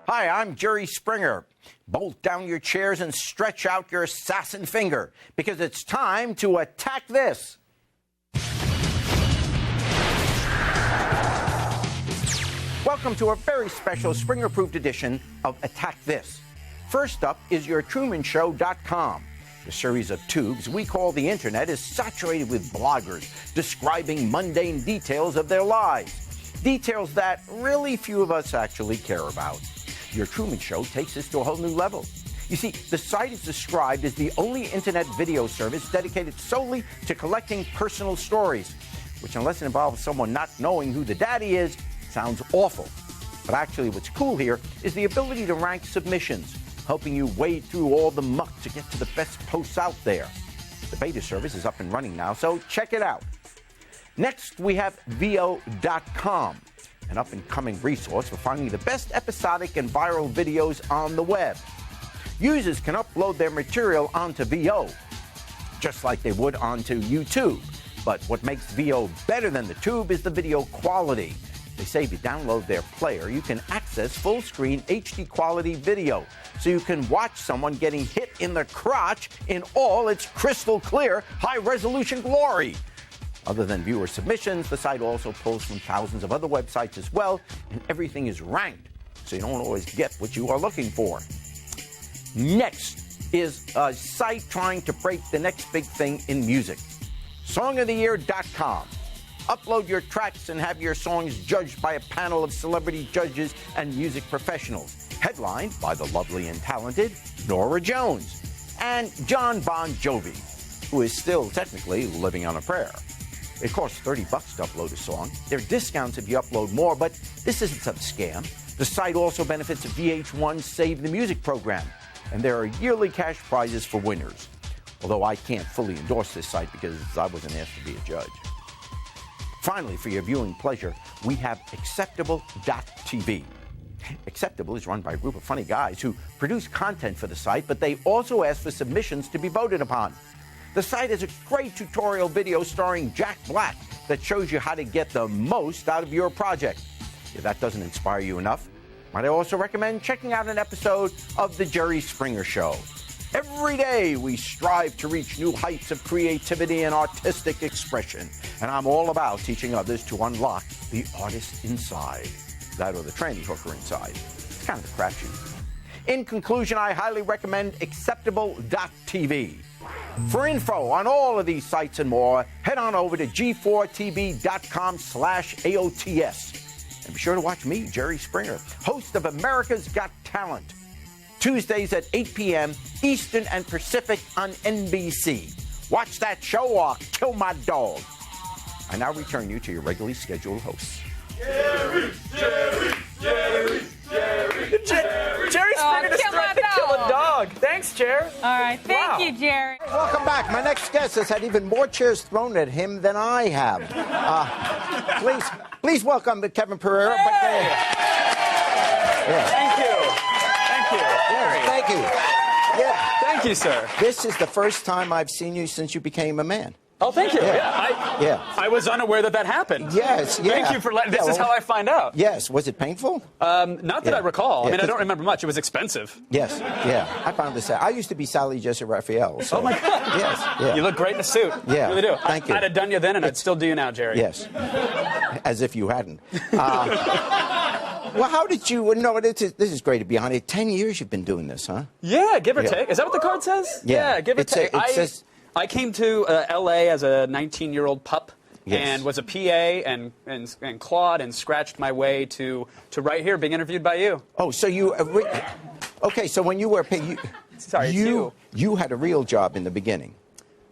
Hi, I'm Jerry Springer. Bolt down your chairs and stretch out your assassin finger, because it's time to attack this. Welcome to a very special Springer-approved edition of Attack This. First up is your TrumanShow.com. The series of tubes we call the Internet is saturated with bloggers describing mundane details of their lives. Details that really few of us actually care about. Your Truman Show takes this to a whole new level. You see, the site is described as the only Internet video service dedicated solely to collecting personal stories, which, unless it involves someone not knowing who the daddy is, sounds awful. But actually what's cool here is the ability to rank submissions, helping you wade through all the muck to get to the best posts out there. The beta service is up and running now, so check it out. Next, we have VO.com, an up-and-coming resource for finding the best episodic and viral videos on the web. Users can upload their material onto VO, just like they would onto YouTube. But what makes VO better than the tube is the video quality. They say if you download their player, you can access full-screen HD quality video, so you can watch someone getting hit in the crotch in all its crystal clear, high-resolution glory. Other than viewer submissions, the site also pulls from thousands of other websites as well, and everything is ranked, so you don't always get what you are looking for. Next is a site trying to break the next big thing in music, SongOfTheYear.com. Upload your tracks and have your songs judged by a panel of celebrity judges and music professionals, headlined by the lovely and talented Norah Jones and John Bon Jovi, who is still technically living on a prayer. It costs $30 to upload a song. There are discounts if you upload more, but this isn't some scam. The site also benefits VH1's Save the Music program, and there are yearly cash prizes for winners. Although I can't fully endorse this site because I wasn't asked to be a judge. Finally, for your viewing pleasure, we have Acceptable.tv. Acceptable is run by a group of funny guys who produce content for the site, but they also ask for submissions to be voted upon. The site has a great tutorial video starring Jack Black that shows you how to get the most out of your project. If that doesn't inspire you enough, might I also recommend checking out an episode of The Jerry Springer Show. Every day we strive to reach new heights of creativity and artistic expression, and I'm all about teaching others to unlock the artist inside. That or the tranny hooker inside. It's kind of a crapshoot. In conclusion, I highly recommend Acceptable.tv. For info on all of these sites and more, head on over to g4tv.com/AOTS. And be sure to watch me, Jerry Springer, host of America's Got Talent, Tuesdays at 8 p.m. Eastern and Pacific on NBC. Watch that show or kill my dog. I now return you to your regularly scheduled hosts. Jerry, Jerry, Jerry, Jerry, Jerry. Jerry Springer just tried to kill a dog. Thanks, Jer. All right. Thank you, Jerry. Welcome back. My next guest has had even more chairs thrown at him than I have. Please welcome Kevin Pereira. Hey. Thank you. Thank you. Yeah. Thank you, sir. This is the first time I've seen you since you became a man. Oh, thank you. Yeah. I was unaware that happened. Yes, yeah. Thank you for letting. This is how I find out. Yes. Was it painful? Not that I recall. I mean, I don't remember much. It was expensive. Yes. Yeah. I found this out. I used to be Sally Jesse Raphael. So. Oh my God. Yes. Yeah. You look great in a suit. Yeah. You really do. Thank you. I'd have done you then, and I'd still do you now, Jerry. Yes. As if you hadn't. Well, how did you? No, this is great to be on it. 10 years you've been doing this, huh? Yeah, give or take. Is that what the card says? Yeah, give or take. I came to L.A. as a 19-year-old pup. Yes. And was a PA and clawed and scratched my way to right here being interviewed by you. Oh, so you... okay, so when you were... You had a real job in the beginning.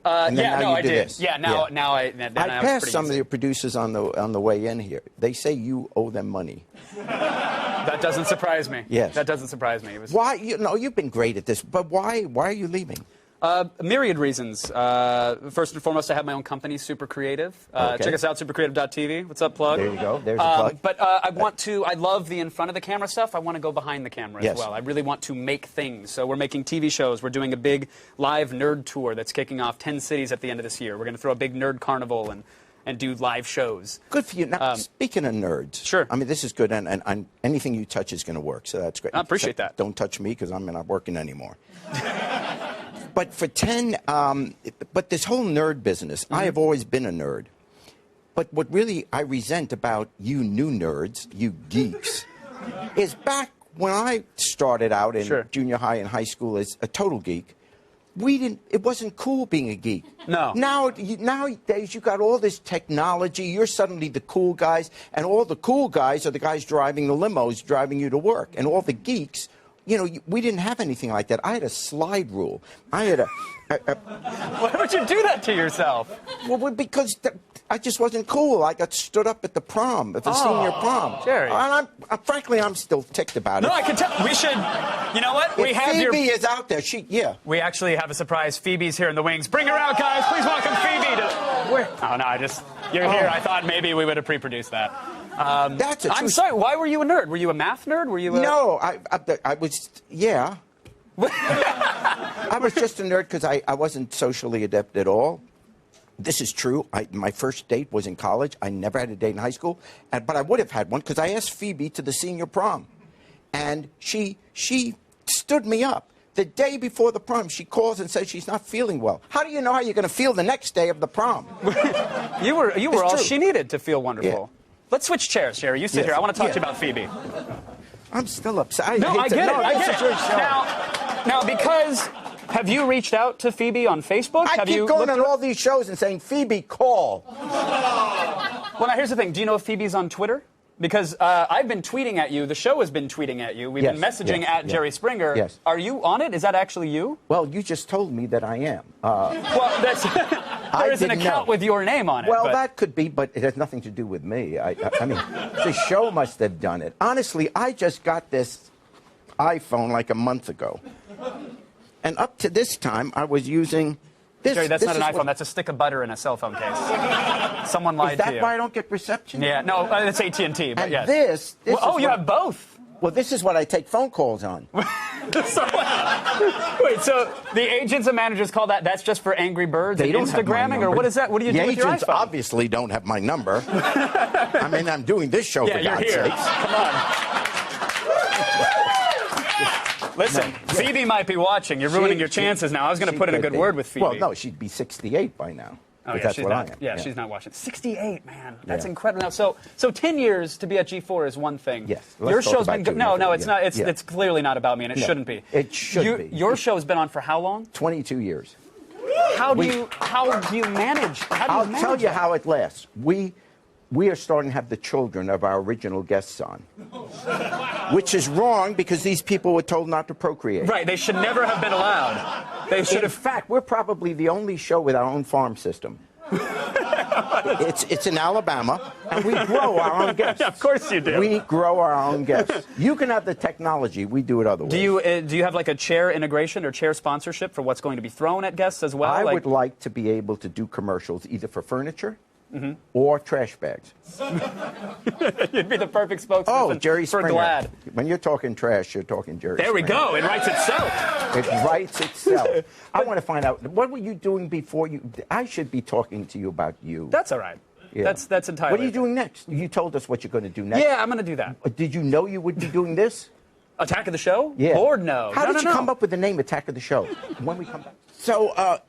I did. This. Yeah, now I passed some of your producers on the way in here. They say you owe them money. That doesn't surprise me. Yes. That doesn't surprise me. Why? You've been great at this, but why are you leaving? A myriad reasons. First and foremost, I have my own company, Super Creative. Okay. Check us out, supercreative.tv. What's up, plug? There you go. There's a plug. But I love the in front of the camera stuff. I want to go behind the camera as well. I really want to make things. So we're making TV shows. We're doing a big live nerd tour that's kicking off 10 cities at the end of this year. We're going to throw a big nerd carnival and and do live shows. Good for you. Now, speaking of nerds, sure. I mean, this is good, and anything you touch is going to work, so that's great. I appreciate that. Don't touch me because I'm not working anymore. But for 10, but this whole nerd business, I have always been a nerd. But what really I resent about you new nerds, you geeks, is back when I started out in junior high and high school as a total geek, it wasn't cool being a geek. No. Nowadays, you got all this technology. You're suddenly the cool guys, and all the cool guys are the guys driving the limos, driving you to work. And all the geeks, you know, we didn't have anything like that. I had a slide rule. I had a Why would you do that to yourself? Well, because I just wasn't cool. I got stood up at the prom, at the senior prom. Jerry. And frankly, I'm still ticked about it. No, I can tell. We should. You know what? If Phoebe is out there. We actually have a surprise. Phoebe's here in the wings. Bring her out, guys. Please welcome Phoebe to. Where? Oh no, you're here. I thought maybe we would have pre-produced that. That's a I'm sorry. Why were you a nerd? Were you a math nerd? Were you? No, I was. Yeah. I was just a nerd because I wasn't socially adept at all. This is true. My first date was in college. I never had a date in high school, but I would have had one because I asked Phoebe to the senior prom, and she stood me up. The day before the prom, she calls and says she's not feeling well. How do you know how you're going to feel the next day of the prom? You were all she needed to feel wonderful. Yeah. Let's switch chairs, Jerry. You sit here. I want to talk to you about Phoebe. I'm still upset. I get it. Now, because have you reached out to Phoebe on Facebook? I keep going on all these shows and saying, Phoebe, call. Well, now, here's the thing. Do you know if Phoebe's on Twitter? Because I've been tweeting at you. The show has been tweeting at you. We've been messaging at Jerry Springer. Yes. Are you on it? Is that actually you? Well, you just told me that I am. Well, there is an account with your name on it. Well, that could be, but it has nothing to do with me. I mean, the show must have done it. Honestly, I just got this iPhone like a month ago. And up to this time, I was using this. Jerry, that's not an iPhone. That's a stick of butter in a cell phone case. Someone lied to you. Is that why I don't get reception? Yeah, no, it's AT&T, but and yes. This well, you have both. Well, this is what I take phone calls on. Wait, so the agents and managers call that's just for Angry Birds and Instagramming, or what is that? What do you do with your iPhone? The agents obviously don't have my number. I mean, I'm doing this show for God's sakes. Come on. Listen, Phoebe might be watching. You're ruining your chances now. I was going to put in a good word with Phoebe. Well, no, she'd be 68 by now. Oh, yeah, that's what I am. Yeah, she's not watching. 68, man. That's incredible. Now, so 10 years to be at G4 is one thing. Yes. Your show's been good. No, it's not. It's clearly not about me, and it shouldn't be. It should be. Your show's been on for how long? 22 years. How do you manage? I'll tell you how it lasts. We are starting to have the children of our original guests on, which is wrong because these people were told not to procreate. Right, they should never have been allowed. They should have. In fact, we're probably the only show with our own farm system. It's in Alabama, and we grow our own guests. Yeah, of course you do. We grow our own guests. You can have the technology. We do it otherwise. Do you have like a chair integration or chair sponsorship for what's going to be thrown at guests as well? I would like to be able to do commercials either for furniture or trash bags. You'd be the perfect spokesperson Jerry Springer. for GLAAD. When you're talking trash, you're talking Jerry There we Springer. go. It writes itself. It writes itself. I want to find out, what were you doing before you... I should be talking to you about you. That's all right. Yeah. That's entirely What are you doing next? You told us what you're going to do next. Yeah, I'm going to do that. Did you know you would be doing this? Attack of the Show? Yeah. Lord, no. How did you come up with the name Attack of the Show? When we come back. So,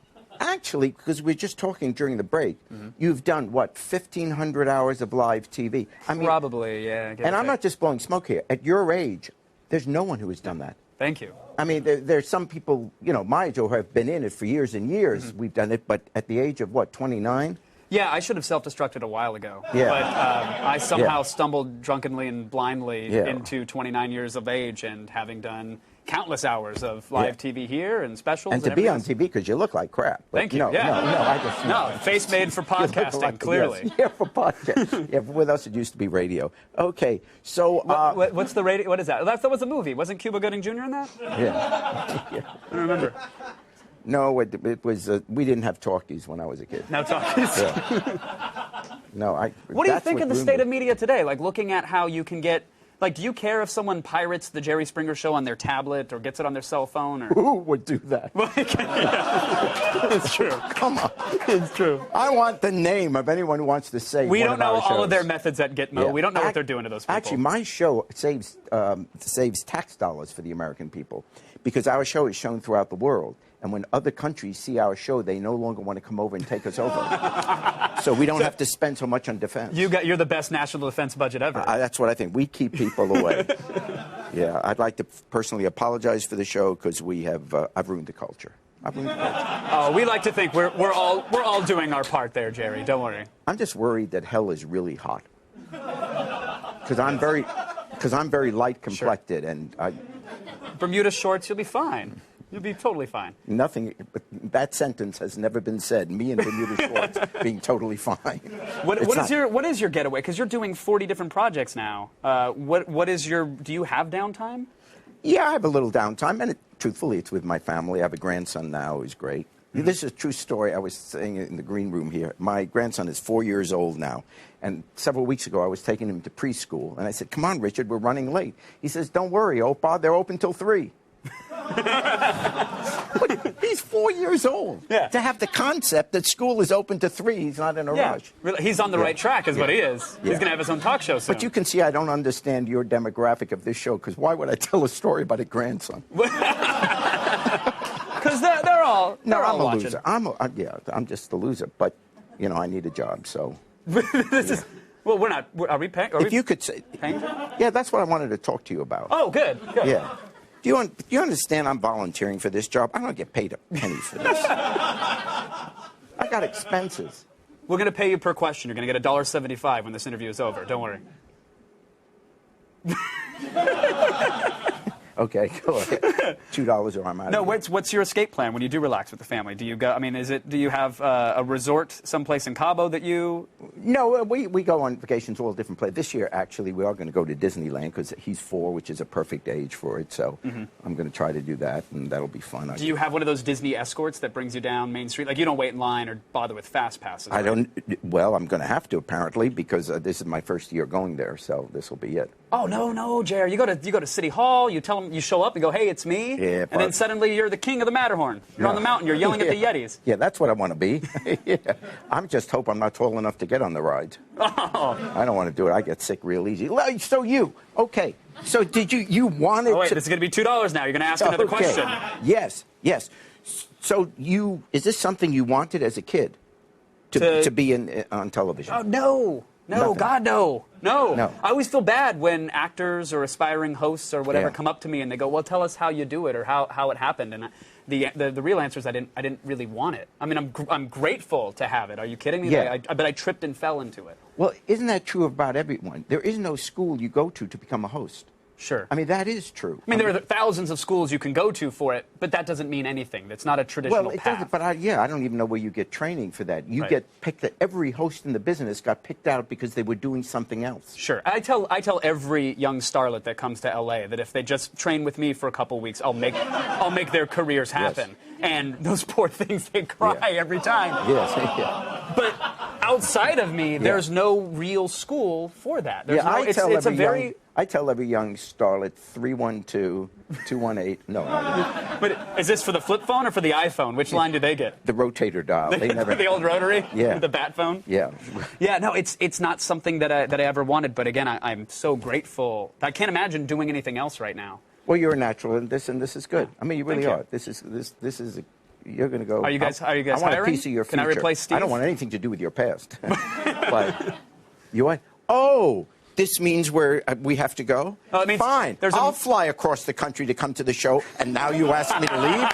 actually, because we were just talking during the break, you've done, what, 1,500 hours of live TV? I mean, probably, yeah. And I'm not just blowing smoke here. At your age, there's no one who has done that. Thank you. I mean, there's some people, my age, who have been in it for years and years. We've done it, but at the age of, what, 29? Yeah, I should have self-destructed a while ago. Yeah. But I somehow stumbled drunkenly and blindly into 29 years of age and having done countless hours of live TV here and specials. And to be on TV, because you look like crap. Thank you. No, I just... No, face made for podcasting, clearly. Yes. Yeah, for podcasting. Yeah, with us it used to be radio. Okay, so... what's the radio? What is that? That was a movie. Wasn't Cuba Gooding Jr. in that? Yeah. I don't remember. No, it was... we didn't have talkies when I was a kid. No talkies? Yeah. No, What do you think of the state of media today? Like, looking at how you can get Like, do you care if someone pirates the Jerry Springer Show on their tablet or gets it on their cell phone? Or... Who would do that? It's true. Come on. It's true. I want the name of anyone who wants to say We one don't of know our all shows. of their methods at Gitmo. Yeah. We don't know what they're doing to those people. Actually, my show saves tax dollars for the American people because our show is shown throughout the world. And when other countries see our show, they no longer want to come over and take us over. So we don't have to spend so much on defense. You're the best national defense budget ever. That's what I think. We keep people away. Yeah, I'd like to personally apologize for the show because I've ruined the culture. Oh, we like to think we're all doing our part there, Jerry. Don't worry. I'm just worried that hell is really hot. Because I'm very light complected, Sure. and Bermuda shorts, you'll be fine. You'll be totally fine. nothing. That sentence has never been said. Me and Bermuda shorts being totally fine. What is your getaway? Because you're doing 40 different projects now. What is your? Do you have downtime? Yeah, I have a little downtime, and truthfully, it's with my family. I have a grandson now who's great. Mm-hmm. This is a true story. I was saying it in the green room here. My grandson is 4 years old now, and several weeks ago I was taking him to preschool, and I said, "Come on, Richard, we're running late." He says, "Don't worry, Opa, they're open till 3." He's 4 years old. Yeah. To have the concept that school is open to 3, he's not in a rush. Really, he's on the right track, is what he is. Yeah. He's going to have his own talk show soon. But you can see I don't understand your demographic of this show, because why would I tell a story about a grandson? Because they're all I'm a watching. loser. I'm just a loser. But, I need a job, so. Well, we're not. Are we paying? If you could say. Paying? Yeah, that's what I wanted to talk to you about. Oh, good. Yeah. Do you understand I'm volunteering for this job? I don't get paid a penny for this. I got expenses. We're going to pay you per question. You're going to get $1.75 when this interview is over. Don't worry. Okay, go ahead. $2 or I'm out. No, of here. what's your escape plan when you do relax with the family? Do you go? I mean, do you have a resort someplace in Cabo that you? No, we go on vacations all different places. This year, actually, we are going to go to Disneyland because he's 4, which is a perfect age for it. So I'm going to try to do that, and that'll be fun. Do you have one of those Disney escorts that brings you down Main Street? Like, you don't wait in line or bother with fast passes. I right? don't. Well, I'm going to have to apparently because this is my first year going there, so this will be it. Oh no, Jerry! You go to City Hall. You tell them, you show up. You go, hey, it's me. Yeah, and then suddenly you're the king of the Matterhorn. You're on the mountain. You're yelling at the Yetis. Yeah, that's what I want to be. Yeah. I'm just hope I'm not tall enough to get on the rides. Oh. I don't want to do it. I get sick real easy. So okay. So did you wanted Oh wait, to? this is going to be $2 now. You're going to ask another question. Yes. So is this something you wanted as a kid to be on television? Oh no. No, Nothing. God, no. No. I always feel bad when actors or aspiring hosts or whatever come up to me and they go, well, tell us how you do it or how it happened. And the real answer is I didn't really want it. I mean, I'm grateful to have it. Are you kidding me? Yeah. But I tripped and fell into it. Well, isn't that true about everyone? There is no school you go to become a host. Sure. I mean, that is true. I mean, there are thousands of schools you can go to for it, but that doesn't mean anything. That's not a traditional Well, it path. doesn't, but I don't even know where you get training for that. You Right. get picked. Every host in the business got picked out because they were doing something else. Sure. I tell every young starlet that comes to LA that if they just train with me for a couple weeks, I'll make their careers happen. Yes. And those poor things, they cry every time. Yes. Yeah. But outside of me, there's no real school for that. There's no, I tell every young starlet 312-218. No. But is this for the flip phone or for the iPhone? Which line do they get? The rotator dial. They never. The old rotary? Yeah. The bat phone? Yeah. Yeah, no, it's not something that I ever wanted. But again, I'm so grateful. I can't imagine doing anything else right now. Well, you're a natural in this, and this is good. I mean, you really Thank you. are. This is. You're going to go. Are you guys I want hiring? a piece of your future. Can I replace Steve? I don't want anything to do with your past. But you want? Oh. This means we have to go? It means fine. I'll fly across the country to come to the show, and now you ask me to leave?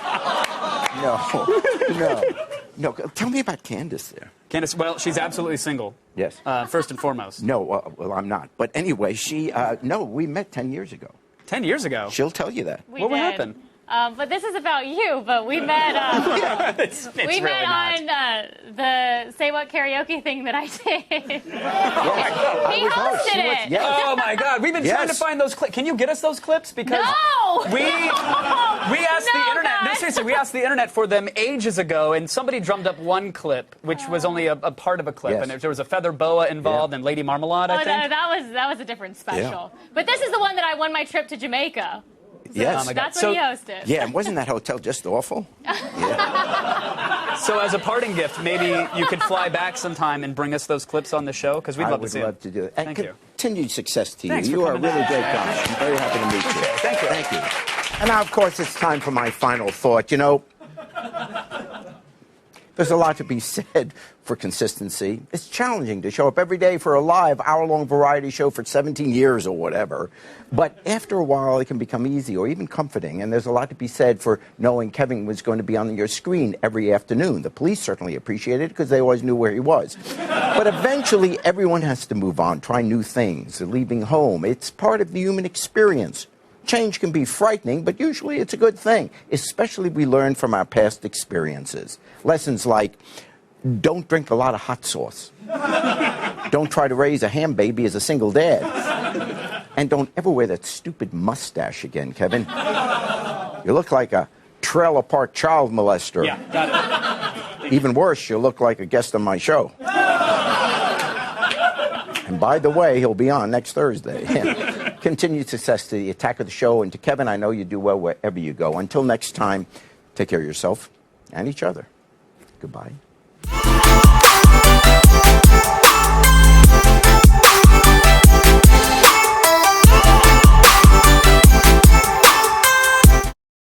No. Tell me about Candace there. Candace, well, she's absolutely single. Yes. First and foremost. No, well, I'm not. But anyway, we met 10 years ago. 10 years ago? She'll tell you that. What happened? But this is about you. But we met. It's we really met not. on the Say What karaoke thing that I did. He was host. hosted She was- it. yes. Oh my God! We've been trying to Yes. find those clips. Can you get us those clips? Because No! we asked the No, internet. No, God. seriously, we asked the internet for them ages ago, and somebody drummed up one clip, which was only a part of a clip, Yes. and there was a feather boa involved and Lady Marmalade, I Oh, think. that was a different special. But this is the one that I won my trip to Jamaica. Yes. Oh my God. That's So- when he hosted. Yeah, and wasn't that hotel just awful? Yeah. So as a parting gift, maybe you could fly back sometime and bring us those clips on the show, because we'd I love to would see love them. to do it. And Thank you. continued success to you. Thanks for You are a coming really down. great guy. I'm very happy to meet you. Thank you. Thank you. And now, of course, it's time for my final thought. You know, there's a lot to be said for consistency. It's challenging to show up every day for a live hour-long variety show for 17 years or whatever. But after a while, it can become easy or even comforting. And there's a lot to be said for knowing Kevin was going to be on your screen every afternoon. The police certainly appreciated it because they always knew where he was. But eventually, everyone has to move on, try new things, leaving home. It's part of the human experience. Change can be frightening, but usually it's a good thing, especially we learn from our past experiences. Lessons like, don't drink a lot of hot sauce. Don't try to raise a ham baby as a single dad. And don't ever wear that stupid mustache again, Kevin. You look like a trailer park child molester. Yeah, got it. Even worse, you look like a guest on my show. And by the way, he'll be on next Thursday. Continued success to the Attack of the Show, and to Kevin, I know you do well wherever you go. Until next time, take care of yourself and each other. Goodbye.